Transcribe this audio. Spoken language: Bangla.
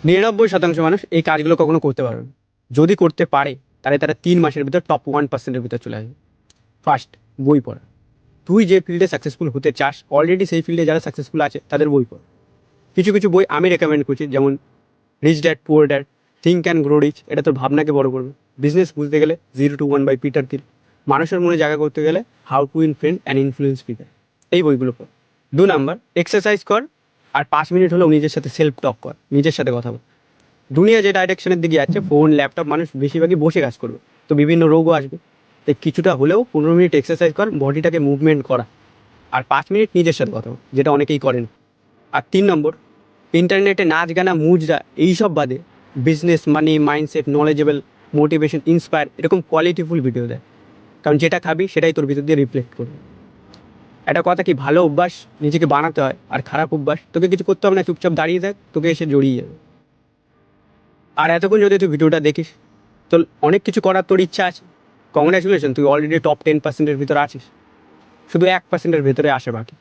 99% মানুষ এই কাজগুলো কখনো করতে পারবে না। যদি করতে পারে তাহলে তারা 3 মাসের ভিতর টপ 1%-এর ভিতর চলে আসবে। ফার্স্ট, বই পড়া। তুই যে ফিল্ডে সাকসেসফুল হতে চাস, অলরেডি সেই ফিল্ডে যারা সাকসেসফুল আছে তাদের বই পড়। কিছু কিছু বই আমি রেকমেন্ড করছি, যেমন rich dad poor dad, think and grow rich, এটা তোর ভাবনাকে বড় করবে। বিজনেস বুঝতে গেলে 0 to 1 বাই পিটার থিল, মানুষের মনে জায়গা করতে গেলে how to win friend and influence people, এই বইগুলো পড়। 2 নাম্বার, এক্সারসাইজ কর, আর 5 মিনিট হলেও নিজের সাথে সেলফ টক কর, নিজের সাথে কথা বল। দুনিয়া যে ডাইরেকশনের দিকে যাচ্ছে, ফোন ল্যাপটপ, মানুষ বেশিরভাগই বসে কাজ করবে, তো বিভিন্ন রোগও আসবে। তাই কিছুটা হলেও 15 মিনিট এক্সারসাইজ কর, বডিটাকে মুভমেন্ট করা, আর 5 মিনিট নিজের সাথে কথা বল, যেটা অনেকেই করেন। আর 3 নম্বর, ইন্টারনেটে নাচ গানা মুজরা এইসব বাদে বিজনেস, মানি, মাইন্ডসেট, নলেজেবল, মোটিভেশন, ইন্সপায়ার, এরকম কোয়ালিটিফুল ভিডিও দেয়। কারণ যেটা খাবি সেটাই তোর ভিতর দিয়ে রিফ্লেক্ট করবে। একটা কথা কি, ভালো অভ্যাস নিজেকে বানাতে হয়, আর খারাপ অভ্যাস তোকে কিছু করতে হবে না, চুপচাপ দাঁড়িয়ে থাক, তোকে এসে জড়িয়ে যাবে। আর এতক্ষণ যদি তুই ভিডিওটা দেখিস, তো অনেক কিছু করার তোর ইচ্ছা আছে, কংগ্রাচুলেশন, তুই অলরেডি টপ 10%-এর ভিতরে আছিস। শুধু 1%-এর ভেতরে আসে বাকি।